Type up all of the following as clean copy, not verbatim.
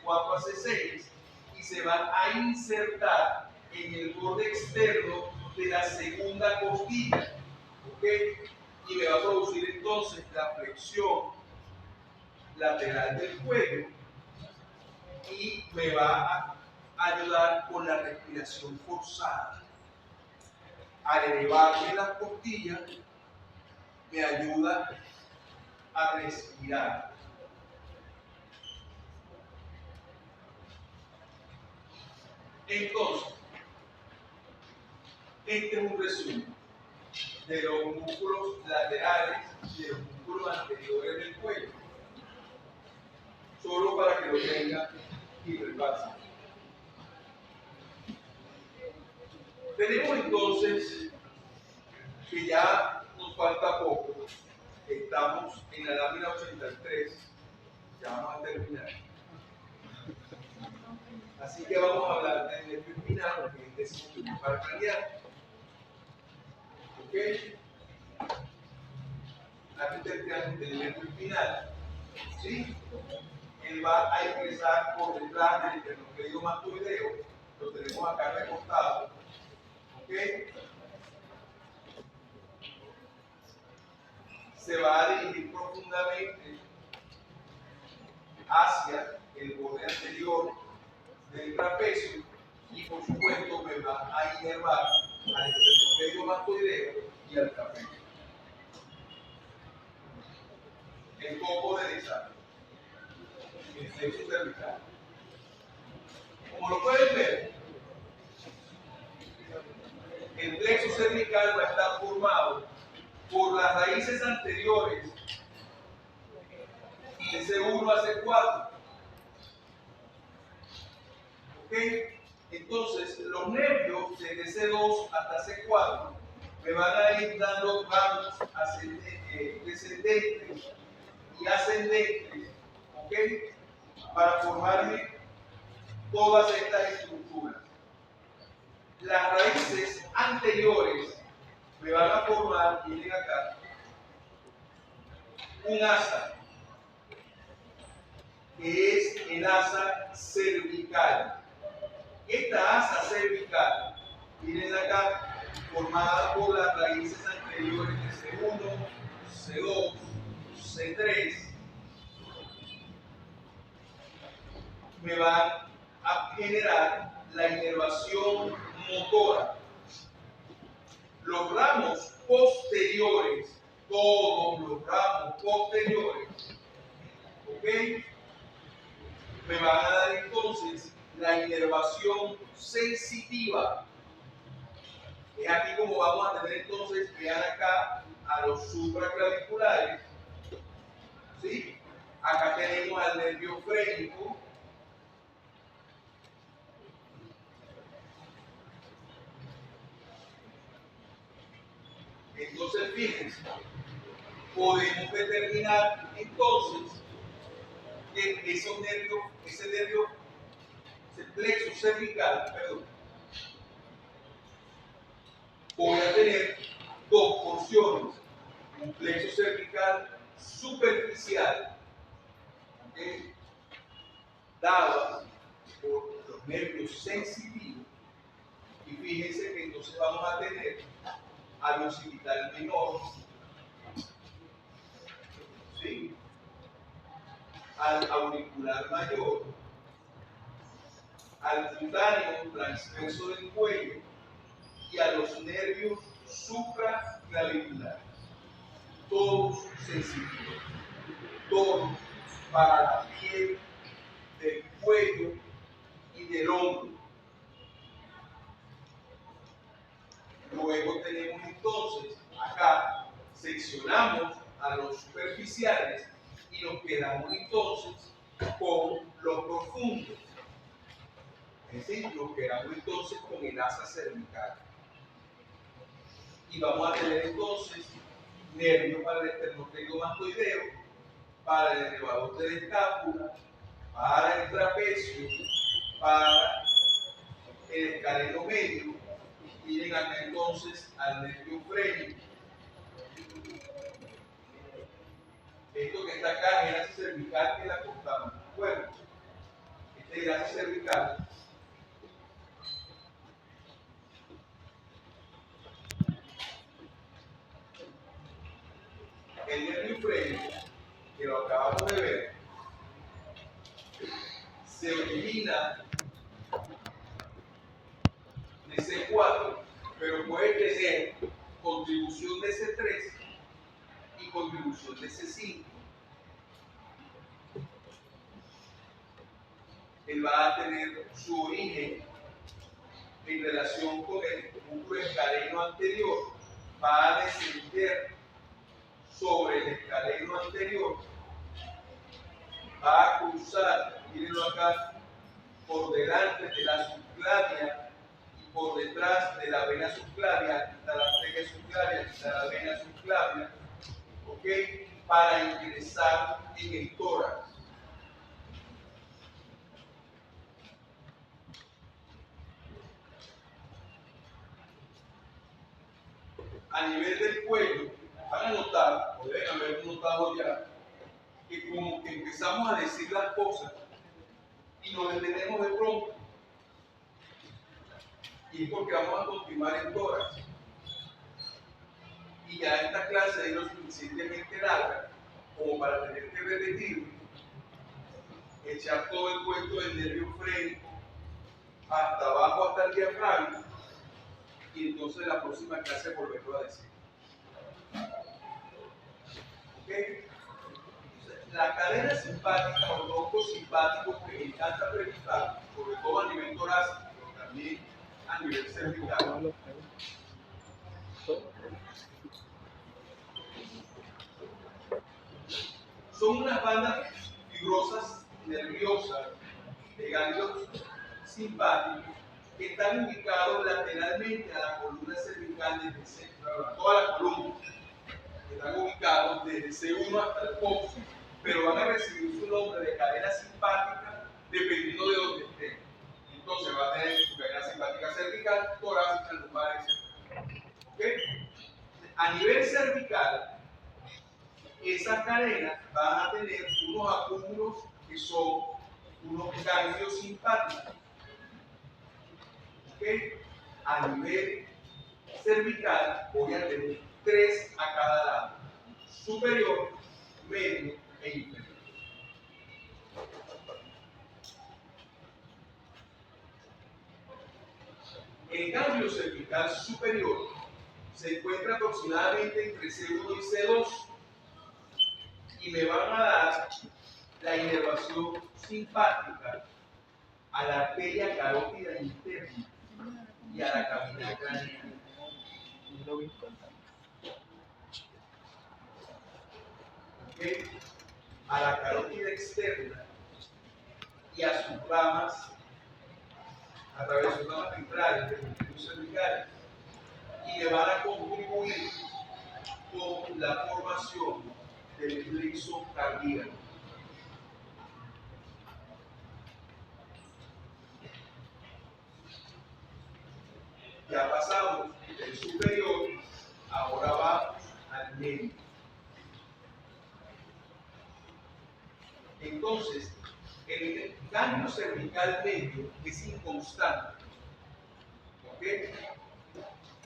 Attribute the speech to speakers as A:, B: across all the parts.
A: 4 a C6 y se van a insertar en el borde externo de la segunda costilla. ¿Ok? Y me va a producir entonces la flexión lateral del cuello y me va a ayudar con la respiración forzada. Al elevarme las costillas, me ayuda a respirar. Entonces, este es un resumen de los músculos laterales y de los músculos anteriores del cuello. Solo para que lo tengan y repasen. Tenemos entonces que ya nos falta poco. Estamos en la lámina 83. Ya vamos a terminar. Así que vamos a hablar del nervio espinal, que es el para cambiar. ¿Ok? Aquí tenemos el nervio espinal. ¿Sí? Él va a ingresar por detrás del esternocleido mastoideo. Lo tenemos acá recostado. ¿Ok? Se va a dirigir profundamente hacia el borde anterior del trapecio y por supuesto me va a inervar al esternocleido mastoideo y al trapecio. El copo de desarrollo, el plexo cervical. Como lo pueden ver, el plexo cervical va a estar formado por las raíces anteriores de C1 a C4. ¿Ok? Entonces, los nervios desde C2 hasta C4 me van a ir dando ramos descendentes y ascendentes, ¿ok? Para formarme todas estas estructuras. Las raíces anteriores me van a formar, miren acá, un asa, que es el asa cervical. Esta asa cervical, miren acá, formada por las raíces anteriores de C1, C2, C3, me van a generar la inervación motora. Los ramos posteriores, todos los ramos posteriores, ¿ok? Me van a dar entonces la inervación sensitiva. Es aquí como vamos a tener entonces, vean acá a los supraclaviculares, ¿sí? Acá tenemos al nervio frénico. Entonces, fíjense, podemos determinar entonces que ese plexo cervical, perdón, voy a tener dos porciones, un plexo cervical superficial, ¿okay? Dadas por los nervios sensitivos, y fíjense que entonces vamos a tener al occipital menor, ¿sí? Al auricular mayor, al cutáneo transverso del cuello y a los nervios supraclaviculares. Todos sensitivos, todos para la piel del cuello y del hombro. Luego tenemos entonces, acá seccionamos a los superficiales y nos quedamos entonces con los profundos. Es decir, nos quedamos entonces con el asa cervical. Y vamos a tener entonces nervios para el esternocleido mastoideo, para el elevador de la escápula, para el trapecio, para el escaleno medio, y miren acá entonces al nervio frénico. Esto que está acá es el asa cervical que la cortamos. Bueno, desgaste cervical. El nervio freno, que lo acabamos de ver, se elimina de C4, pero puede tener contribución de C3 y contribución de C5. Él va a tener su origen en relación con el núcleo escaleno anterior, va a descender sobre el escaleno anterior, va a cruzar, mírenlo acá, por delante de la subclavia y por detrás de la vena subclavia, está la arteria subclavia, está la vena subclavia, ¿ok? Para ingresar en el tórax. A nivel del cuello, van a notar, o deben haber notado ya, que como que empezamos a decir las cosas y nos detenemos de pronto. Y es porque vamos a continuar en tórax. Y ya esta clase es lo suficientemente larga como para tener que repetir, echar todo el cuento del nervio freno hasta abajo, hasta el diafragma, y entonces la próxima clase volverlo a decir. ¿Okay? La cadena simpática o tronco simpático, que me encanta preguntar, sobre todo a nivel torácico, pero también a nivel cervical. Son unas bandas fibrosas nerviosas de ganglios simpáticos que están ubicados lateralmente a la columna cervical desde el centro, a toda la columna. Están ubicados desde C1 hasta el coxis, pero van a recibir su nombre de cadena simpática dependiendo de dónde estén. Entonces va a tener su cadena simpática cervical, torácica, lumbar, etc. ¿Okay? A nivel cervical, esas cadenas van a tener unos acúmulos que son unos ganglios simpáticos. ¿Okay? A nivel cervical voy a tener 3 a cada lado: superior, medio e inferior. El ganglio cervical superior se encuentra aproximadamente entre C1 y C2 y me van a dar la inervación simpática a la arteria carótida interna y a la cavidad craneal. ¿Okay? A la carótida externa y a sus ramas, a través de sus ramas ventrales, de los nervios cervicales, y le van a contribuir con la formación del plexo cardíaco. Ya pasamos del superior, ahora vamos al medio. Entonces, el ganglio cervical medio es inconstante. ¿Ok?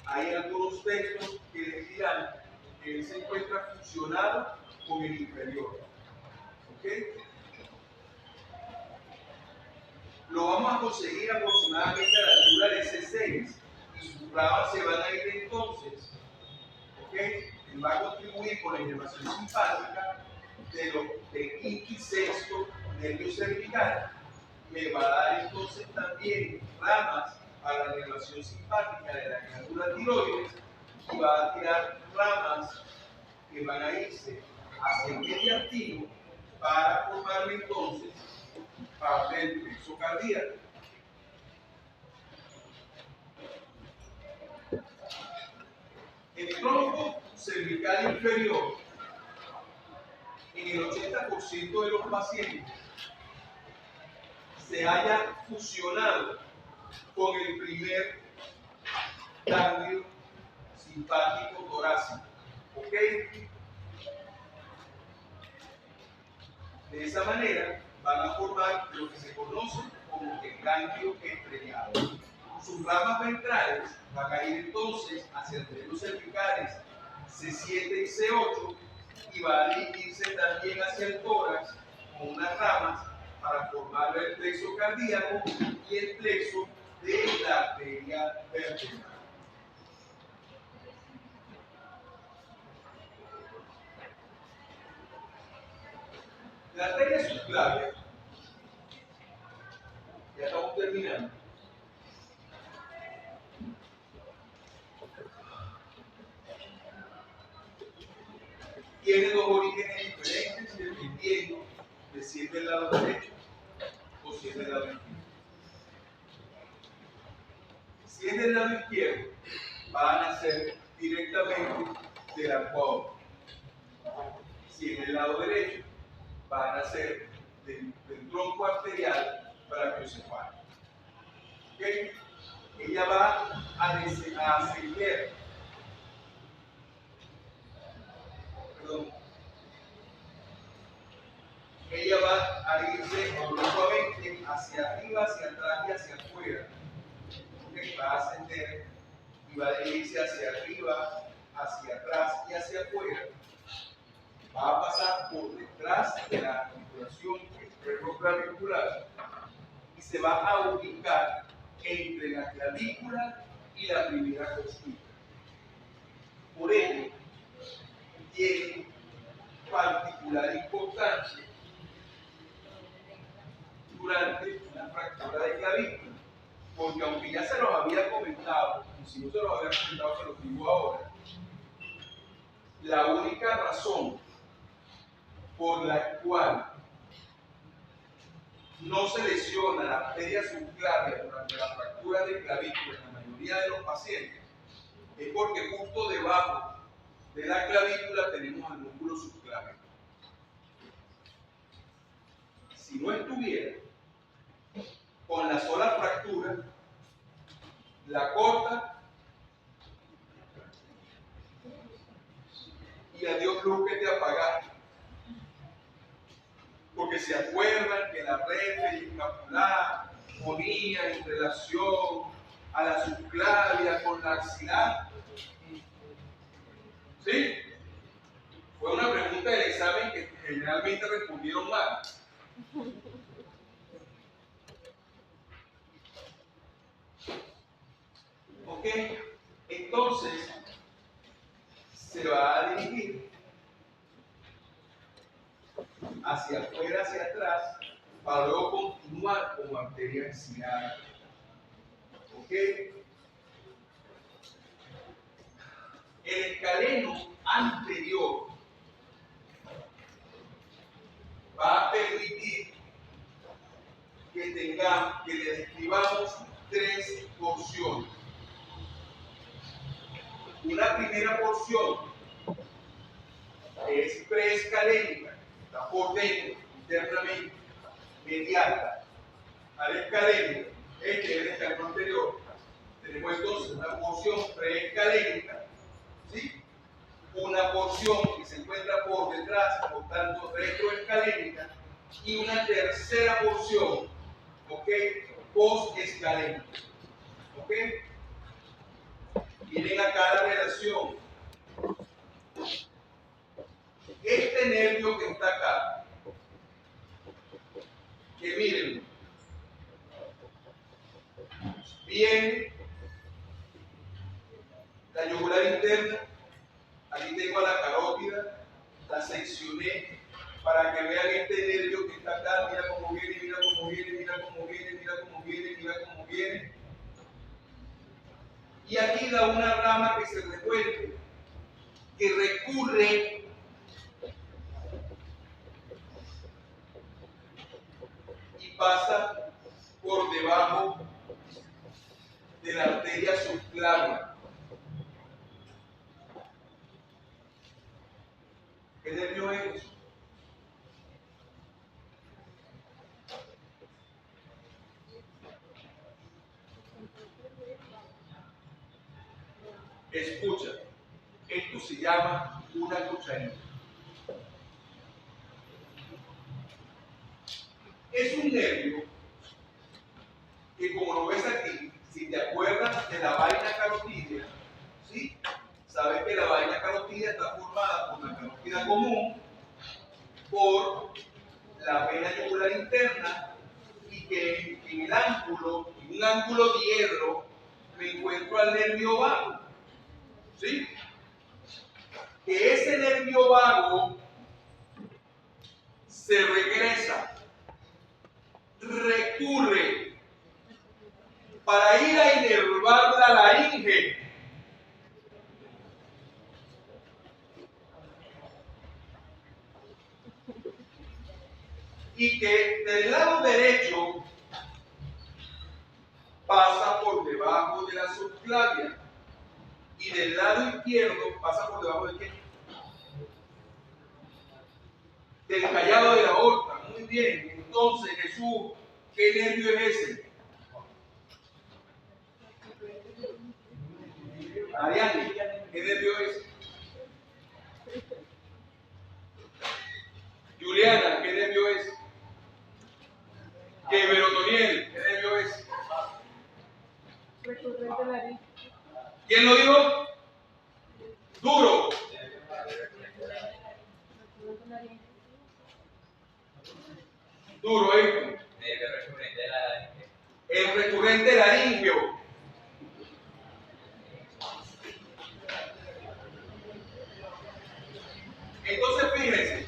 A: Hay algunos textos que les dirán que él se encuentra fusionado con el inferior. ¿Ok? Lo vamos a conseguir aproximadamente a la altura de C6 y sus ramas se van a ir entonces. ¿Ok? Él va a contribuir con la inervación simpática del quinto y sexto nervio cervical. Me va a dar entonces también ramas a la inervación simpática de la glándula tiroides y va a tirar ramas que van a irse hacia el mediastino para formarme entonces parte del plexo cardíaco. El tronco cervical inferior, en el 80% de los pacientes, se haya fusionado con el primer ganglio simpático torácico. ¿Ok? De esa manera, van a formar lo que se conoce como el ganglio estrellado. Sus ramas ventrales van a ir entonces hacia el terrenos cervicales C7 y C8 y va a dirigirse también hacia el tórax con unas ramas para formar el plexo cardíaco y el plexo de la arteria vertebral. La arteria subclavia, ya estamos terminando, tiene dos orígenes diferentes dependiendo de si es del lado derecho o si es del lado izquierdo. Si es del lado izquierdo, van a ser directamente del arcuador. Si es del lado derecho, van a ser del tronco arterial brachiocefálico. ¿Okay? Ella va a ascender, ella va a irse oblicuamente hacia arriba, hacia atrás y hacia afuera. ¿Okay? Va a ascender y va a dirigirse hacia arriba, hacia atrás y hacia afuera. Va a pasar por detrás de la articulación externo-clavicular y se va a ubicar entre la clavícula y la primera costilla. Por ello, tiene particular importancia durante una fractura de clavícula, porque aunque ya se los había comentado, y si no se los había comentado, se los digo ahora, la única razón por la cual no se lesiona la arteria subclavia durante la fractura de clavícula en la mayoría de los pacientes es porque justo debajo de la clavícula tenemos el músculo subclavio. Si no estuviera, con la sola fractura, la corta y adiós luz que te apagaste. Porque se acuerdan que la red escapular ponía en relación a la subclavia con la axilar. ¿Sí? Fue una pregunta del examen que generalmente respondieron mal. ¿Ok? Entonces, se va a dirigir hacia afuera, hacia atrás, para luego continuar como arteria axilar. ¿Ok? El escaleno anterior va a permitir que le describamos tres porciones. Una primera porción es preescalénica, está por dentro, internamente, mediata al escalénico. Este es el escaleno anterior. Tenemos entonces una porción preescalénica, ¿sí? Una porción que se encuentra por detrás, por tanto retroescalénica, y una tercera porción, ¿ok? Postescalénica. ¿Ok? Miren acá la relación. Este nervio que está acá, que miren, viene la yugular interna, aquí tengo a la carótida, la seccioné para que vean este nervio que está acá, mira cómo viene, mira cómo viene, mira cómo viene, mira cómo viene, mira cómo viene. Y aquí da una rama que se revuelve, que recurre y pasa por debajo de la arteria subclavia. ¿Qué nervio es? Escucha, esto se llama una cucharita. nervio que, como lo ves aquí, si te acuerdas de la vaina carotídea, ¿sí? Sabes que la vaina carotídea está formada por la carótida común, por la vena yugular interna, y que en el ángulo, en un ángulo diedro, me encuentro al nervio vago, ¿sí? Que ese nervio vago se regresa, recurre para ir a inervar la laringe. Y que del lado derecho pasa por debajo de la subclavia y del lado izquierdo pasa por debajo de qué? Del callado de la aorta. Muy bien. Entonces, Jesús, ¿qué nervio es ese? Ariane, ¿qué nervio es? Juliana, ¿qué nervio es? ¿Qué Berotoniel? ¿Qué nervio es?
B: Recurrente laringe.
A: ¿Quién lo dijo? Duro. Duro, ¿eh? El recurrente laringeo. Entonces, fíjense.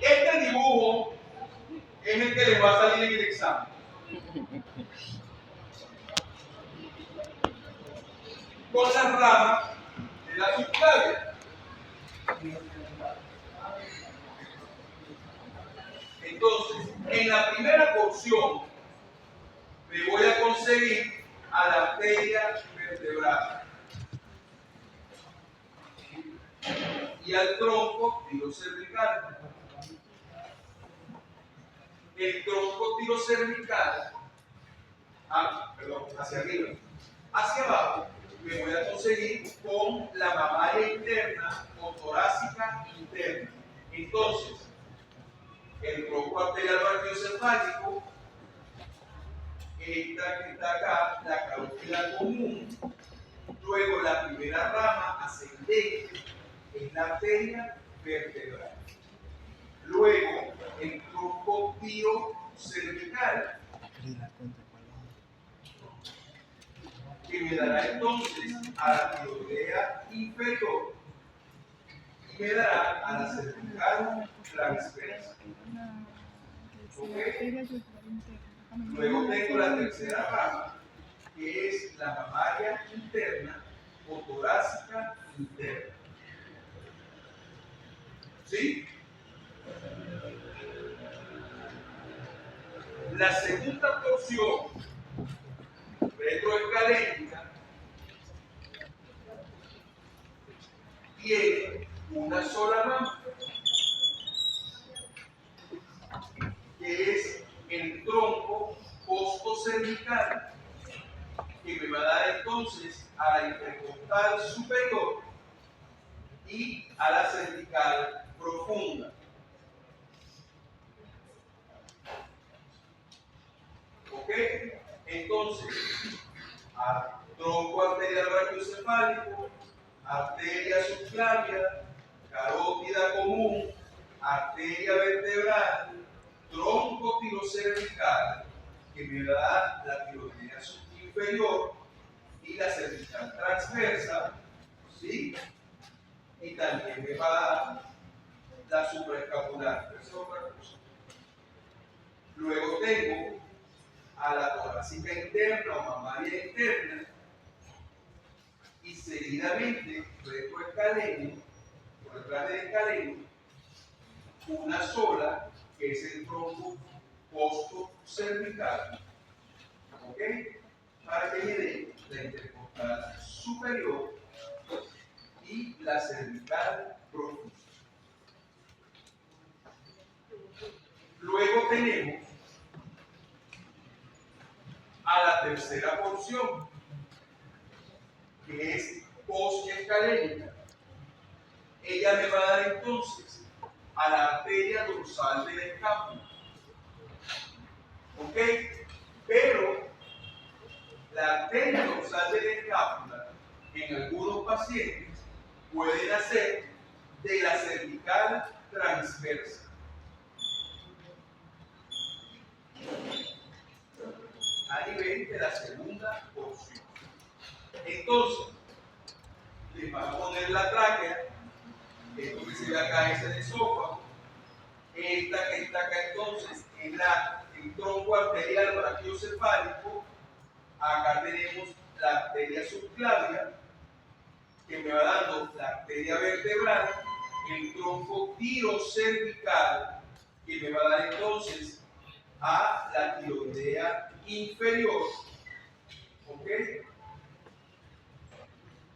A: Este dibujo es el que les va a salir en el examen. Con las ramas de la subclavia. Entonces, en la primera porción me voy a conseguir a la arteria vertebral y al tronco tirocervical. El tronco tirocervical, hacia arriba, hacia abajo, me voy a conseguir con la mamaria interna o torácica interna. Entonces, el tronco arterial brachiocefálico, esta que está acá, la carótida común, luego la primera rama ascendente es la arteria vertebral. Luego, el tronco tirocervical, que me dará entonces a la tiroidea inferior y me dará a la cervical transversa. ¿Okay? Luego tengo la tercera rama, que es la mamaria interna o torácica interna. ¿Sí? La segunda porción retroescalénica tiene una sola rama, que es el tronco costocervical, que me va a dar entonces a la intercostal superior y a la cervical profunda. ¿Ok? Entonces, tronco arterial brachiocefálico, arteria subclavia, carótida común, arteria vertebral, tronco tirocervical, que me da la tiroidea inferior y la cervical transversa, ¿sí? Y también me va a dar la supraescapular. Esa es otra cosa. Luego tengo a la torácica interna o mamaria interna y seguidamente retroescaleno, por detrás del escaleno, una sola que es el tronco costocervical, ¿ok? Para que me dé la intercostal superior y la cervical profunda. Luego tenemos a la tercera porción, que es posescalénica. Ella me va a dar entonces a la arteria dorsal de la escápula. ¿Ok? Pero la arteria dorsal de la escápula en algunos pacientes puede nacer de la cervical transversa. A nivel de la segunda porción. Entonces, les van a poner la tráquea, esto que se ve acá es el esófago, esta que está acá entonces es el tronco arterial brachiocefálico, acá tenemos la arteria subclavia, que me va dando la arteria vertebral, el tronco tirocervical, que me va a dar entonces a la tiroidea inferior, ¿ok?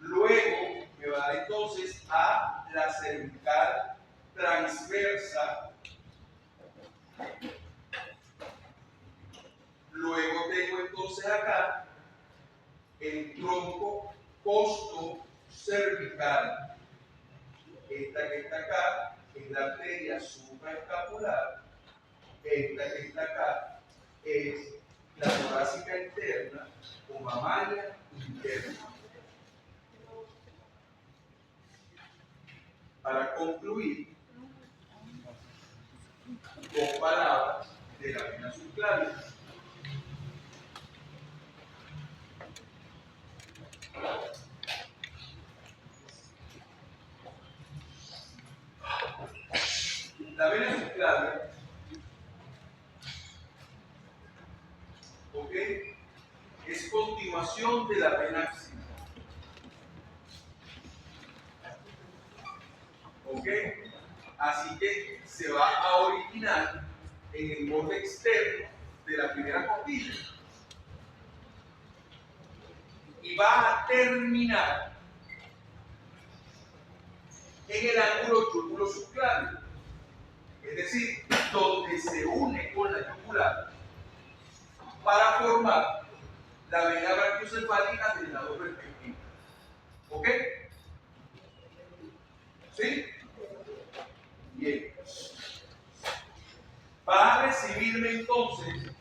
A: Luego me va a dar entonces a la cervical transversa. Luego tengo entonces acá el tronco costocervical. Esta que está acá es la arteria supraescapular. Esta que está acá es la torácica interna o mamaria interna. Para concluir, dos palabras de la vena subclavia. La vena subclavia, ¿ok?, es continuación de la vena axilar. ¿Ok? Así que se va a originar en el borde externo de la primera costilla y va a terminar en el ángulo yúgulo subclavio, es decir, donde se une con la yugular para formar la vena brachiocefálica del lado respectivo. ¿Ok? ¿Sí? Bien. Va a recibirme entonces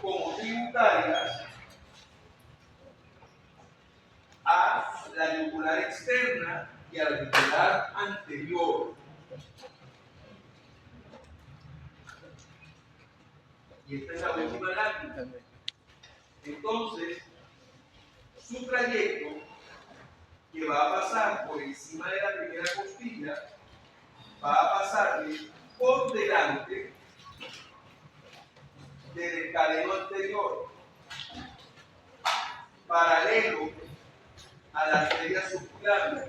A: como tributarias a la yugular externa y a la yugular anterior. Y esta es la última lámina. Entonces, su trayecto, que va a pasar por encima de la primera costilla, va a pasarle por delante del escaleno anterior, paralelo a la arteria subclavia.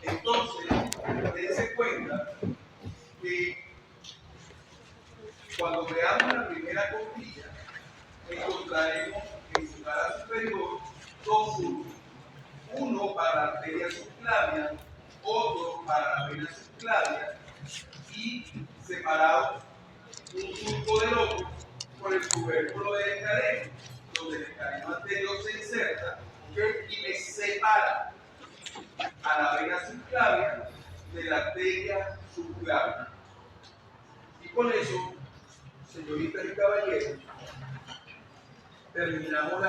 A: Entonces, dense cuenta que cuando veamos la primera costilla, encontraremos en su cara superior dos surcos. Uno para la arteria subclavia, otro para la vena subclavia, y separados un surco del otro por el tubérculo del escaleno, donde el escaleno anterior se inserta, ¿okay?, y me separa a la vena subclavia de la arteria subclavia. Y con eso, señoritas y caballeros, terminamos la